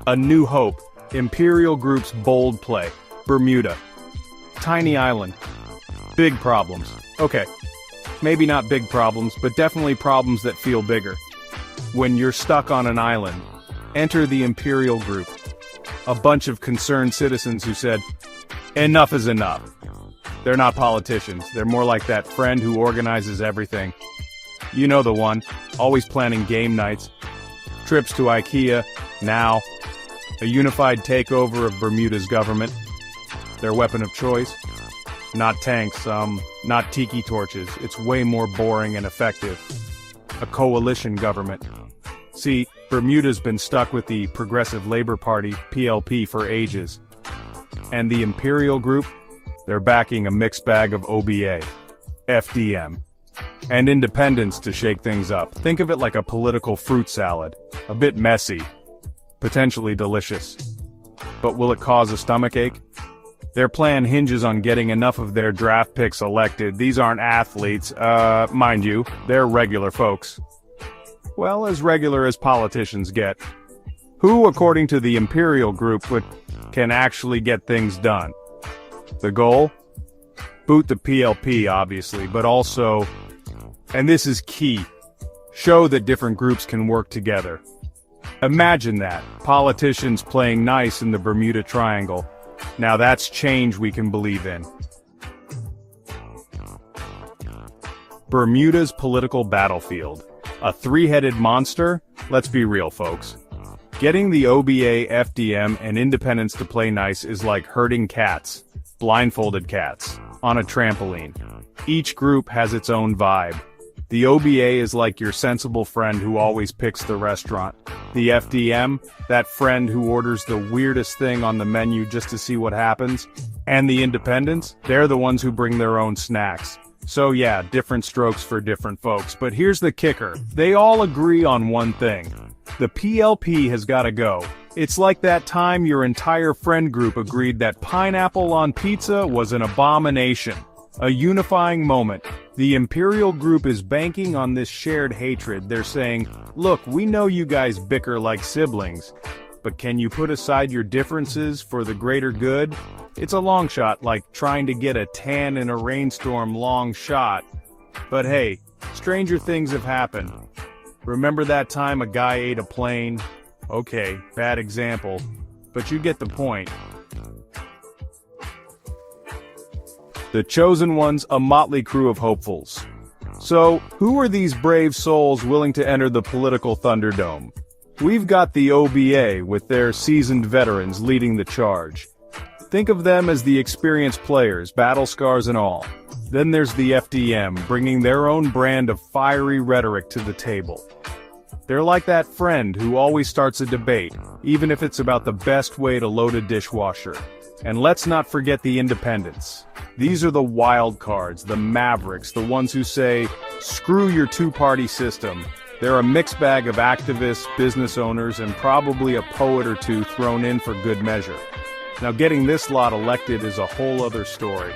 A New Hope, Emperial Group's bold play, Bermuda. Tiny island. Big problems. Okay, maybe not big problems, but definitely problems that feel bigger. When you're stuck on an island, enter the Emperial Group. A bunch of concerned citizens who said, enough is enough. They're not politicians, they're more like that friend who organizes everything. You know the one, always planning game nights, trips to IKEA, now, a unified takeover of Bermuda's government. Their weapon of choice? Not tanks, not tiki torches, it's way more boring and effective. A coalition government. See, Bermuda's been stuck with the Progressive Labor Party, PLP, for ages. And the Emperial Group? They're backing a mixed bag of OBA, FDM, and independents to shake things up. Think of it like a political fruit salad. A bit messy, potentially delicious. But will it cause a stomachache? Their plan hinges on getting enough of their draft picks elected. These aren't athletes, mind you, they're regular folks. Well, as regular as politicians get. Who, according to the Emperial Group, can actually get things done? The goal? Boot the PLP, obviously, but also, and this is key, show that different groups can work together. Imagine that, politicians playing nice in the Bermuda Triangle. Now that's change we can believe in. Bermuda's political battlefield. A three-headed monster? Let's be real, folks. Getting the OBA, FDM, and independents to play nice is like herding cats, blindfolded cats, on a trampoline. Each group has its own vibe. The OBA is like your sensible friend who always picks the restaurant. The FDM, that friend who orders the weirdest thing on the menu just to see what happens. And the independents, they're the ones who bring their own snacks. So yeah, different strokes for different folks. But here's the kicker. They all agree on one thing. The PLP has gotta go. It's like that time your entire friend group agreed that pineapple on pizza was an abomination. A unifying moment. The Emperial Group is banking on this shared hatred. They're saying, look, we know you guys bicker like siblings, but can you put aside your differences for the greater good? It's a long shot, like trying to get a tan in a rainstorm long shot. But hey, stranger things have happened. Remember that time a guy ate a plane? Okay, bad example, but you get the point. The chosen ones, a motley crew of hopefuls. So, who are these brave souls willing to enter the political Thunderdome? We've got the OBA, with their seasoned veterans leading the charge. Think of them as the experienced players, battle scars and all. Then there's the FDM, bringing their own brand of fiery rhetoric to the table. They're like that friend who always starts a debate, even if it's about the best way to load a dishwasher. And let's not forget the independents. These are the wild cards, the mavericks, the ones who say, screw your two-party system. They're a mixed bag of activists, business owners, and probably a poet or two thrown in for good measure. Now getting this lot elected is a whole other story.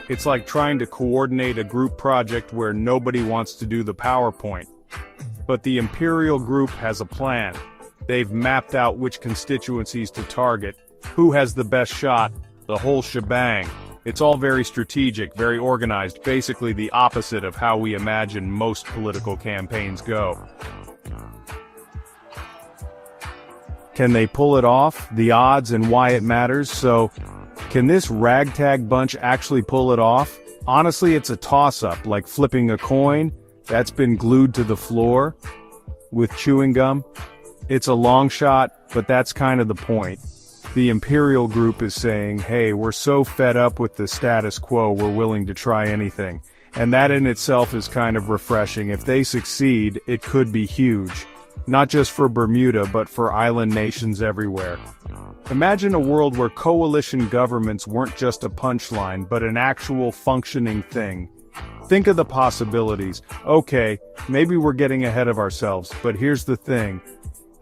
It's like trying to coordinate a group project where nobody wants to do the PowerPoint. But the Emperial Group has a plan. They've mapped out which constituencies to target, who has the best shot, the whole shebang. It's all very strategic, very organized, basically the opposite of how we imagine most political campaigns go. Can they pull it off? The odds and why it matters. So, can this ragtag bunch actually pull it off? Honestly, it's a toss-up, like flipping a coin that's been glued to the floor with chewing gum. It's a long shot, but that's kind of the point. The Emperial Group is saying, hey, we're so fed up with the status quo, we're willing to try anything. And that in itself is kind of refreshing. If they succeed, it could be huge. Not just for Bermuda, but for island nations everywhere. Imagine a world where coalition governments weren't just a punchline, but an actual functioning thing. Think of the possibilities. Okay, maybe we're getting ahead of ourselves, but here's the thing.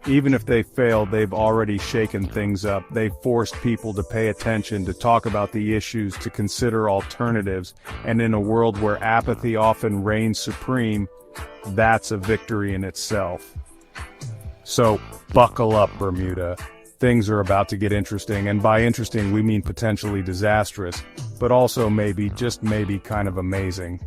Even if they fail, they've already shaken things up. They've forced people to pay attention, to talk about the issues, to consider alternatives. And in a world where apathy often reigns supreme, that's a victory in itself. So, buckle up, Bermuda. Things are about to get interesting, and by interesting we mean potentially disastrous, but also maybe, just maybe, kind of amazing.